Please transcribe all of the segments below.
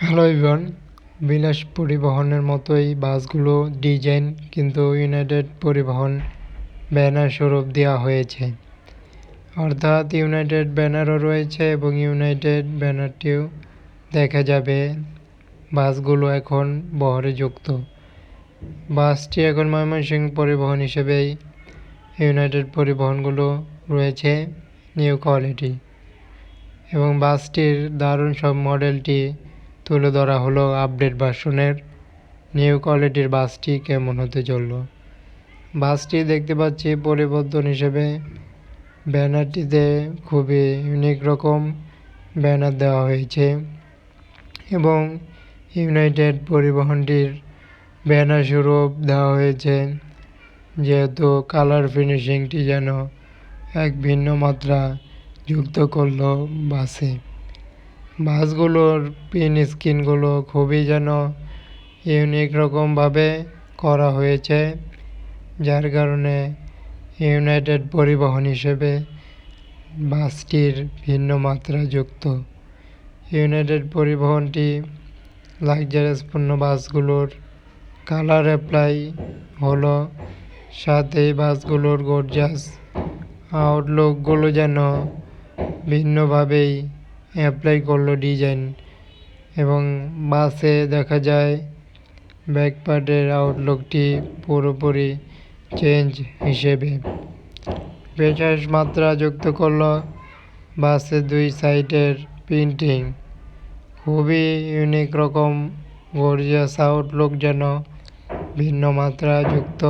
Hello everyone, বিলাস পরিবহনের মতোই বাসগুলো ডিজাইন কিন্তু ইউনাইটেড পরিবহন ব্যানার স্বরূপ দেওয়া হয়েছে। অর্থাৎ ইউনাইটেড ব্যানারও রয়েছে এবং ইউনাইটেড ব্যানারটিও দেখা যাবে। বাসগুলো এখন বহরে যুক্ত। বাসটি এখন ময়মনসিংহ পরিবহন হিসেবেই ইউনাইটেড পরিবহনগুলো রয়েছে নিউ কোয়ালিটি, এবং বাসটির দারুণ সব মডেলটি তুলে ধরা হলো আপডেট ভার্সনের নিউ কোয়ালিটির বাসটি কেমন হতে চলল। বাসটি দেখতে পাচ্ছি পরিবর্তন হিসেবে ব্যানারটিতে খুবই ইউনিক রকম ব্যানার দেওয়া হয়েছে এবং ইউনাইটেড পরিবহনটির ব্যানার স্বরূপ দেওয়া হয়েছে, যেহেতু কালার ফিনিশিংটি যেন এক ভিন্ন মাত্রা যুক্ত করলো বাসে। বাসগুলোর পিন স্ক্রিনগুলো খুবই যেন ইউনিক রকমভাবে করা হয়েছে, যার কারণে ইউনাইটেড পরিবহন হিসেবে বাসটির ভিন্ন মাত্রা যুক্ত। ইউনাইটেড পরিবহনটি লাক্সারিয়াসপূর্ণ বাসগুলোর কালার অ্যাপ্লাই হলো, সাথে বাসগুলোর গর্জাস আউটলুকগুলো যেন ভিন্নভাবেই অ্যাপ্লাই করলো ডিজাইন, এবং বাসে দেখা যায় ব্যাক পার্টের আউটলুকটি পুরোপুরি চেঞ্জ হিসেবে বিশেষ মাত্রা যুক্ত করলো। বাসের দুই সাইডের প্রিন্টিং খুবই ইউনিক রকম গর্জিয়াস আউটলুক যেন ভিন্ন মাত্রা যুক্ত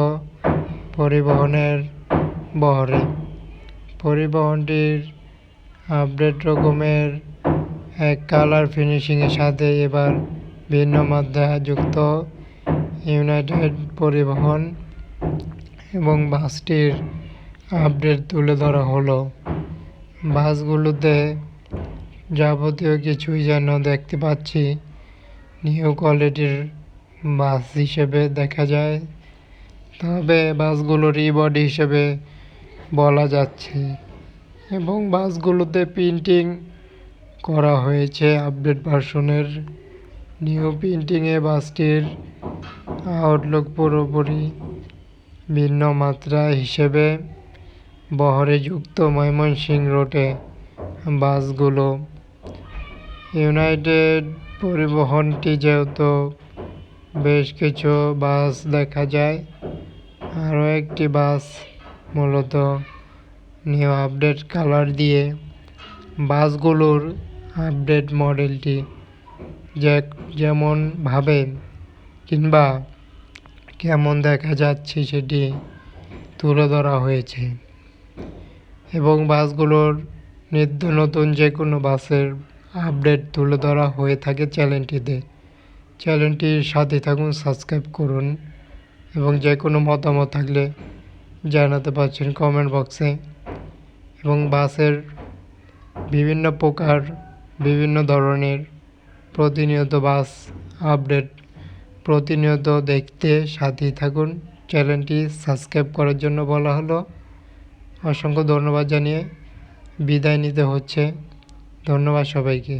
পরিবহনের বহরে। পরিবহনটির আপডেট রকমের এক কালার ফিনিশিংয়ের সাথে এবার ভিন্ন মাত্রা যুক্ত ইউনাইটেড পরিবহন, এবং বাসটির আপডেট তুলে ধরা হলো। বাসগুলোতে যাবতীয় কিছুই যেন দেখতে পাচ্ছি নিউ কোয়ালিটির বাস হিসেবে দেখা যায়, তবে বাসগুলোর বডি হিসেবে বলা যাচ্ছে, এবং বাসগুলোতে প্রিন্টিং করা হয়েছে আপডেট ভার্সনের নিউ প্রিন্টিংয়ে। বাসটির আউটলুক পুরোপুরি ভিন্ন মাত্রা হিসেবে বহরে যুক্ত ময়মনসিংহ রোডে বাসগুলো। ইউনাইটেড পরিবহনটি যেহেতু বেশ কিছু বাস দেখা যায়, আরও একটি বাস মূলত নিউ আপডেট কালার দিয়ে বাসগুলোর আপডেট মডেলটি যেমনভাবে কিংবা কেমন দেখা যাচ্ছে সেটি তুলে ধরা হয়েছে, এবং বাসগুলোর নিত্য নতুন যে কোনো বাসের আপডেট তুলে ধরা হয়ে থাকে চ্যানেলটিতে। চ্যানেলটির সাথে থাকুন, সাবস্ক্রাইব করুন, এবং যে কোনো মতামত থাকলে জানাতে পারছেন কমেন্ট বক্সে। এবং বাসের বিভিন্ন প্রকার বিভিন্ন ধরনের প্রতিনিয়ত বাস আপডেট প্রতিনিয়ত দেখতে সাথেই থাকুন। চ্যানেলটি সাবস্ক্রাইব করার জন্য বলা হলো। অসংখ্য ধন্যবাদ জানিয়ে বিদায় নিতে হচ্ছে। ধন্যবাদ সবাইকে।